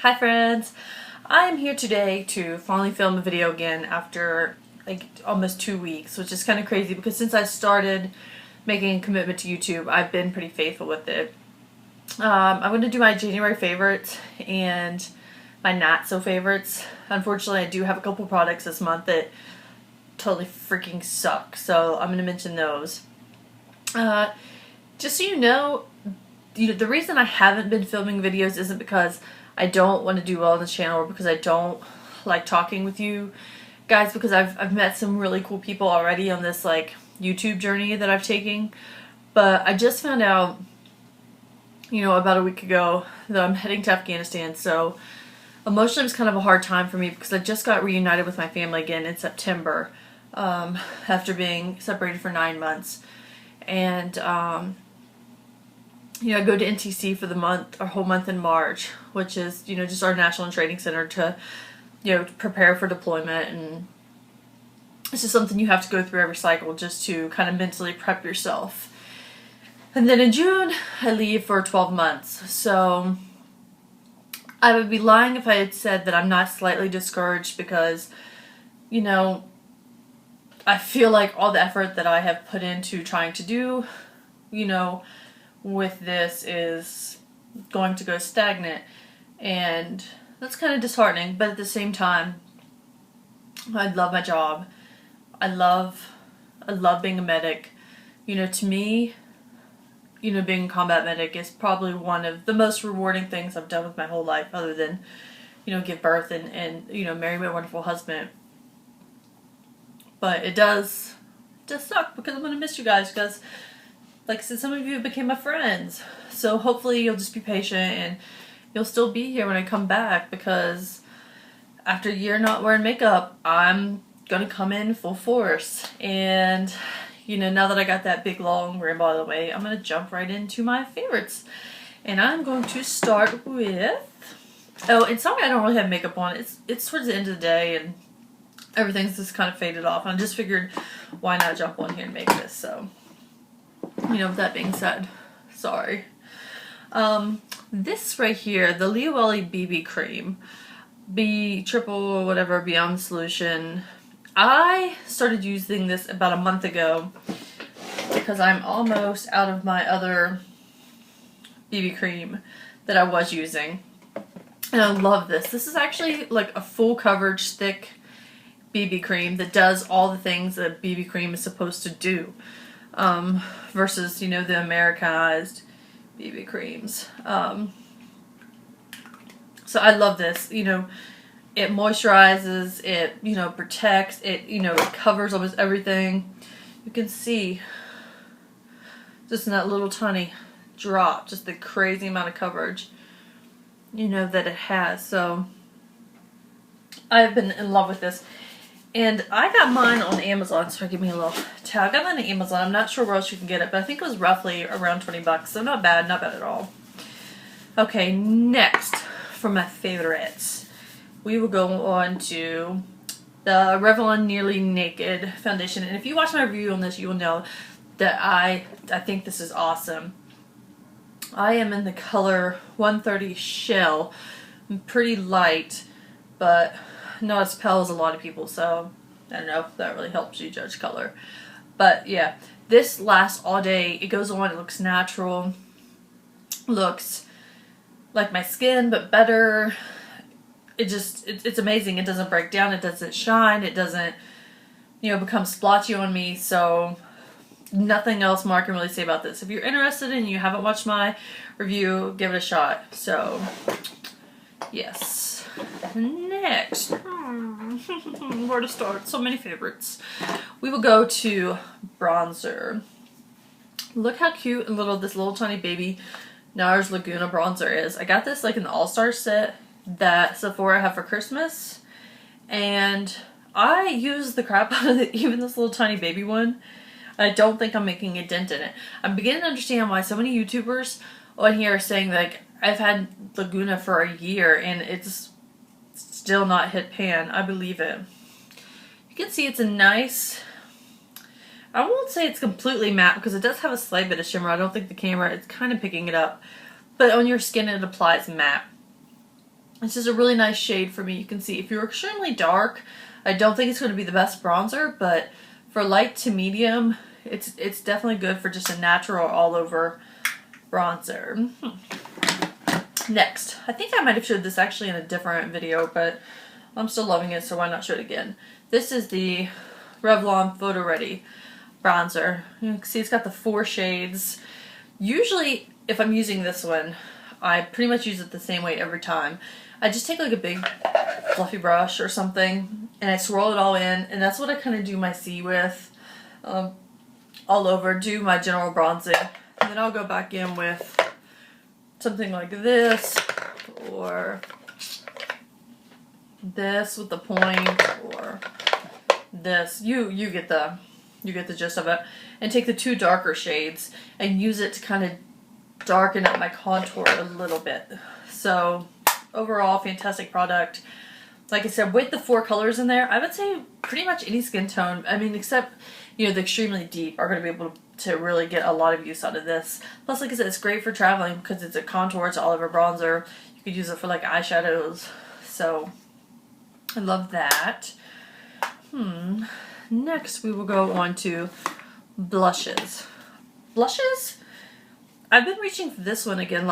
Hi friends! I'm here today to finally film a video again after like almost 2 weeks, which is kind of crazy because since I started making a commitment to YouTube, I've been pretty faithful with it. I'm going to do my January favorites and my not so favorites. Unfortunately, I do have a couple products this month that totally freaking suck, so I'm going to mention those. Just so you know, the reason I haven't been filming videos isn't because I don't want to do well on this channel or because I don't like talking with you guys, because I've met some really cool people already on this like YouTube journey that I've taken. But I just found out, about a week ago that I'm heading to Afghanistan, so emotionally it was kind of a hard time for me because I just got reunited with my family again in September, after being separated for 9 months. And I go to NTC for our whole month in March, which is, just our National Training Center to, prepare for deployment. And it's just something you have to go through every cycle just to kind of mentally prep yourself. And then in June, I leave for 12 months. So I would be lying if I had said that I'm not slightly discouraged because, I feel like all the effort that I have put into trying to do, with this is going to go stagnant, and that's kind of disheartening. But at the same time, I love my job. I love being a medic. To me, being a combat medic is probably one of the most rewarding things I've done with my whole life, other than, give birth and marry my wonderful husband. But it does suck because I'm going to miss you guys, because like I said, some of you became my friends. So hopefully you'll just be patient and you'll still be here when I come back, because after a year not wearing makeup, I'm going to come in full force. And, now that I got that big long ramble out of the way, I'm going to jump right into my favorites. And I'm going to start with... Oh, and sorry I don't really have makeup on. It's towards the end of the day and everything's just kind of faded off. And I just figured, why not jump on here and make this, so... with that being said, sorry. This right here, the Lioeli BB Cream, B triple whatever Beyond Solution. I started using this about a month ago because I'm almost out of my other BB cream that I was using. And I love this. This is actually like a full coverage, thick BB cream that does all the things that BB cream is supposed to do. Versus, the Americanized BB creams. So I love this. It moisturizes, it, protects, it, it covers almost everything. You can see just in that little tiny drop, just the crazy amount of coverage, that it has. So I've been in love with this. And I got mine on Amazon. Sorry, give me a little towel. I got mine on Amazon. I'm not sure where else you can get it, but I think it was roughly around 20 bucks. So not bad at all. Okay, next for my favorites, we will go on to the Revlon Nearly Naked Foundation. And if you watch my review on this, you will know that I think this is awesome. I am in the color 130 Shell. I'm pretty light, but not as pale as a lot of people, so I don't know if that really helps you judge color. But yeah, this lasts all day. It goes on, it looks natural, looks like my skin but better. It's amazing. It doesn't break down, it doesn't shine, it doesn't become splotchy on me. So nothing else more I can really say about this. If you're interested and you haven't watched my review, give it a shot. So yes. Next, where to start? So many favorites. We will go to bronzer. Look how cute and this little tiny baby NARS Laguna bronzer is. I got this like in the All-Star set that Sephora had for Christmas, and I use the crap out of it, even this little tiny baby one. I don't think I'm making a dent in it. I'm beginning to understand why so many YouTubers on here are saying like, I've had Laguna for a year and it's still not hit pan. I believe it. You can see it's a nice, I won't say it's completely matte because it does have a slight bit of shimmer. I don't think the camera is kind of picking it up. But on your skin it applies matte. It's just a really nice shade for me. You can see if you're extremely dark, I don't think it's going to be the best bronzer, but for light to medium, it's definitely good for just a natural all over bronzer. Next, I think I might have showed this actually in a different video, but I'm still loving it, so why not show it again. This is the Revlon Photo Ready bronzer. You can see it's got the 4 shades. Usually, if I'm using this one, I pretty much use it the same way every time. I just take like a big fluffy brush or something and I swirl it all in, and that's what I kind of do my C with all over, do my general bronzing, and then I'll go back in with something like this or this with the point, or this. You get the gist of it, and take the 2 darker shades and use it to kind of darken up my contour a little bit. So overall, fantastic product. Like I said, with the 4 colors in there, I would say pretty much any skin tone, I mean, except, you know, the extremely deep are going to be able to really get a lot of use out of this. Plus, like I said, it's great for traveling because it's a contour, it's all over bronzer. You could use it for like eyeshadows. So I love that. Next, we will go on to blushes. Blushes? I've been reaching for this one again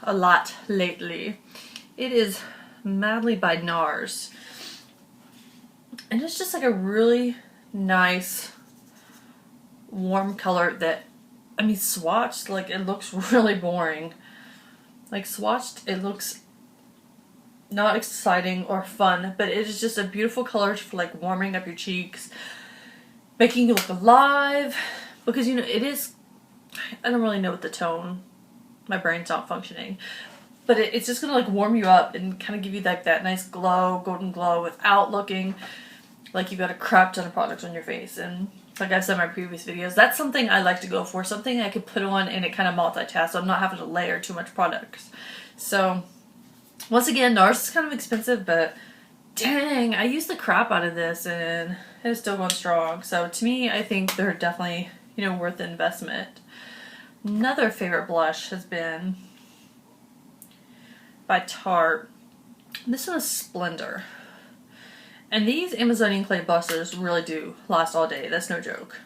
a lot lately. It is Madly by NARS. And it's just like a really nice warm color that, I mean, swatched, like, it looks really boring. Like, swatched, it looks not exciting or fun, but it is just a beautiful color for like warming up your cheeks, making you look alive, because, you know, it is, I don't really know what the tone, my brain's not functioning, but it's just gonna like warm you up and kind of give you like that nice glow, golden glow, without looking like you got a crap ton of products on your face. And like I've said in my previous videos, that's something I like to go for, something I could put on and it kind of multitask, so I'm not having to layer too much products. So once again, NARS is kind of expensive, but dang, I used the crap out of this and it's still going strong. So to me, I think they're definitely, you know, worth the investment. Another favorite blush has been by Tarte. This one is Splendor. And these Amazonian clay blushes really do last all day. That's no joke.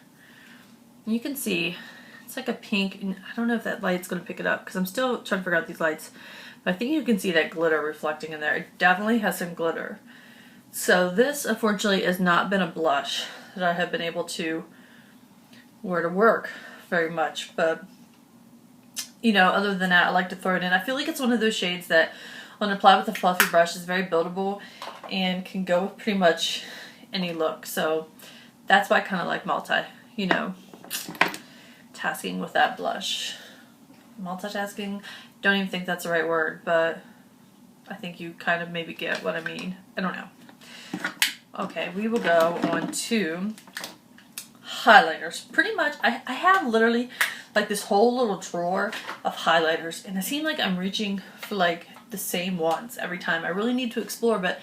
And you can see it's like a pink, and I don't know if that light's going to pick it up because I'm still trying to figure out these lights. But I think you can see that glitter reflecting in there. It definitely has some glitter. So this, unfortunately, has not been a blush that I have been able to wear to work very much. But, you know, other than that, I like to throw it in. I feel like it's one of those shades that when applied with a fluffy brush is very buildable and can go with pretty much any look. So that's why I kind of like tasking with that blush. Multitasking, don't even think that's the right word, but I think you kind of maybe get what I mean. I don't know. Okay, we will go on to highlighters. Pretty much, I have literally like this whole little drawer of highlighters, and it seems like I'm reaching for like the same ones every time. I really need to explore, but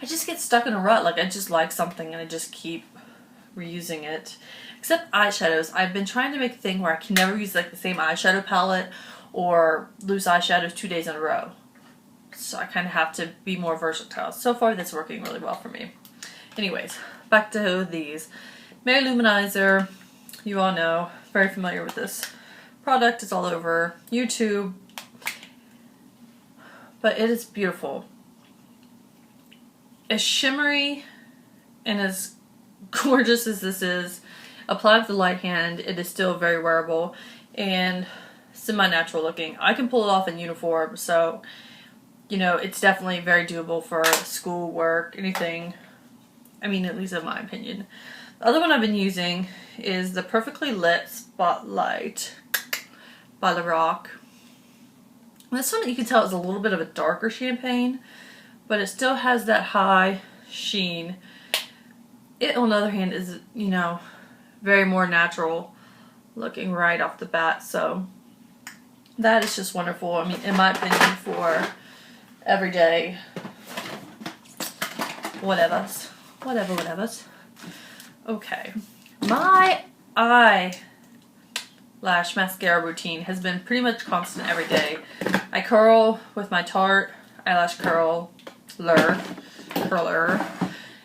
I just get stuck in a rut. Like, I just like something and I just keep reusing it. Except eyeshadows. I've been trying to make a thing where I can never use like the same eyeshadow palette or loose eyeshadows 2 days in a row. So I kind of have to be more versatile. So far, that's working really well for me. Anyways, back to these. Mary Luminizer, you all know, very familiar with this product. It's all over YouTube. But it is beautiful. As shimmery and as gorgeous as this is, applied with the light hand, it is still very wearable and semi-natural looking. I can pull it off in uniform, so, you know, it's definitely very doable for school, work, anything. I mean, at least in my opinion. The other one I've been using is the Perfectly Lit Spotlight by Lorac. This one, you can tell, is a little bit of a darker champagne, but it still has that high sheen. It, on the other hand, is, you know, very more natural looking right off the bat, so that is just wonderful. I mean, in my opinion, for everyday whatevers. Okay. My eyelash mascara routine has been pretty much constant every day. I curl with my Tarte eyelash curler.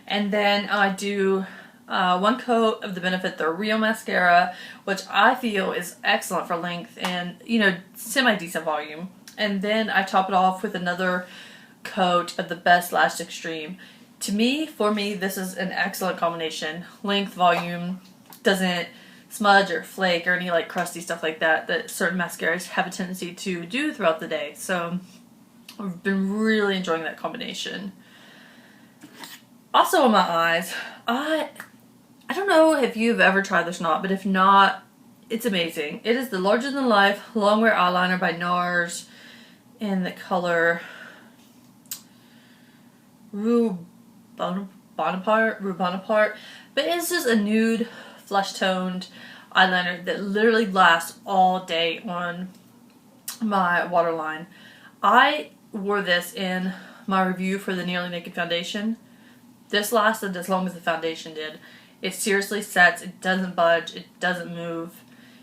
And then I do one coat of the Benefit The Real Mascara, which I feel is excellent for length and, you know, semi-decent volume. And then I top it off with another coat of the Best Lash Extreme. For me, this is an excellent combination. Length, volume, doesn't smudge or flake or any like crusty stuff like that certain mascaras have a tendency to do throughout the day. So I've been really enjoying that combination. Also on my eyes, I don't know if you've ever tried this or not, but if not, it's amazing. It is the Larger Than Life Longwear Eyeliner by NARS in the color Rue Bonaparte, but it's just a nude, flesh-toned eyeliner that literally lasts all day on my waterline. I wore this in my review for the Nearly Naked foundation. This lasted as long as the foundation did. It seriously sets, it doesn't budge, it doesn't move.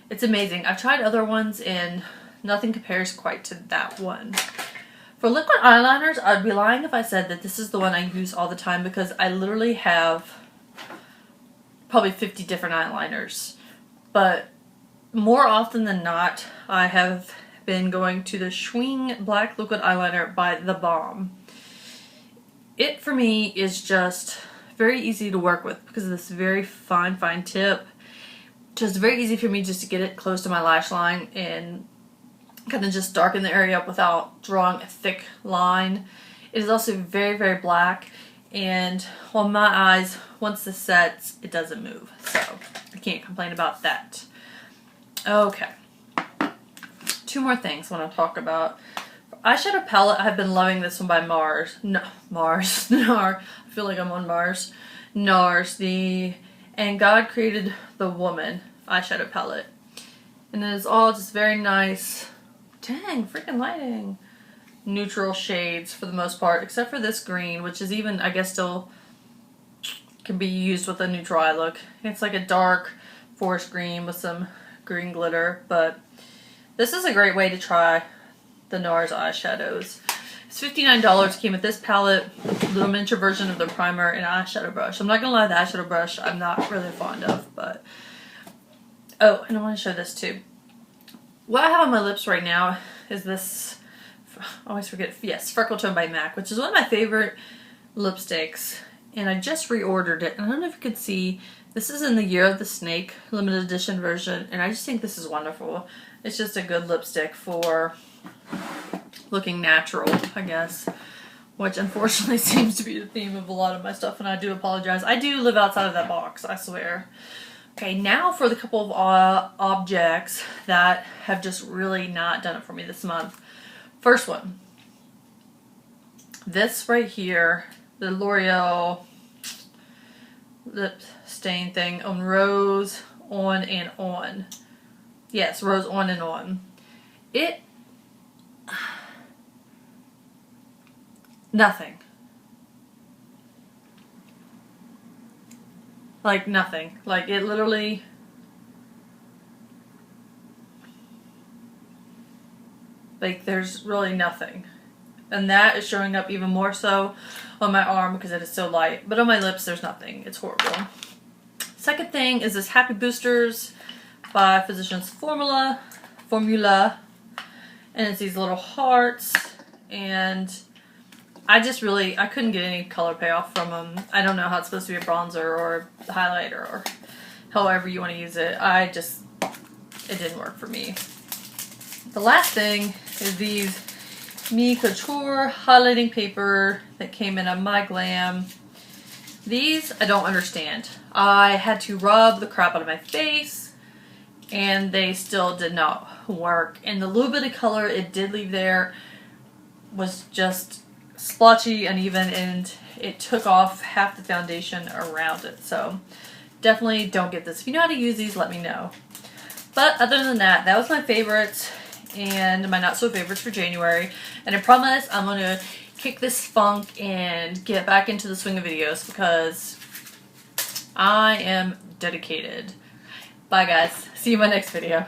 It's amazing. I've tried other ones and nothing compares quite to that one. For liquid eyeliners, I'd be lying if I said that this is the one I use all the time, because I literally have probably 50 different eyeliners. But more often than not, I have been going to the Schwing Black Liquid Eyeliner by The Balm. It, for me, is just very easy to work with because of this very fine tip. Just very easy for me just to get it close to my lash line and kind of just darken the area up without drawing a thick line. It is also very black, and on my eyes, once this sets, it doesn't move. So I can't complain about that. Okay. Two more things I want to talk about. Eyeshadow palette, I've been loving this one by NARS. I feel like I'm on Mars. NARS, And God Created the Woman eyeshadow palette. And it is all just very nice, dang, freaking lighting, neutral shades for the most part, except for this green, which is even, I guess, still can be used with a neutral eye look. It's like a dark forest green with some green glitter, but this is a great way to try the NARS eyeshadows. It's $59, came with this palette, little miniature version of the primer, and eyeshadow brush. I'm not gonna lie, the eyeshadow brush I'm not really fond of, but oh, and I want to show this too. What I have on my lips right now is this, I always forget, yes, Freckle Tone by MAC, which is one of my favorite lipsticks, and I just reordered it, and I don't know if you could see, this is in the Year of the Snake limited edition version, and I just think this is wonderful. It's just a good lipstick for looking natural, I guess, which unfortunately seems to be the theme of a lot of my stuff, and I do apologize. I do live outside of that box, I swear. Okay, now for the couple of objects that have just really not done it for me this month. First one. This right here, the L'Oreal lip stain thing on Rose On and On. Yes, Rose On and On. Nothing. Like nothing. Like it literally, like there's really nothing. And that is showing up even more so on my arm because it is so light. But on my lips there's nothing. It's horrible. Second thing is this Happy Boosters by Physicians Formula. And it's these little hearts, and I couldn't get any color payoff from them. I don't know how it's supposed to be a bronzer or a highlighter or however you want to use it. It didn't work for me. The last thing is these Mi Couture highlighting paper that came in a My Glam. These I don't understand. I had to rub the crap out of my face and they still did not work. And the little bit of color it did leave there was just splotchy, uneven, and it took off half the foundation around it. So definitely don't get this. If you know how to use these, let me know. But other than that, that was my favorites and my not so favorites for January. And I promise I'm going to kick this funk and get back into the swing of videos because I am dedicated. Bye guys. See you in my next video.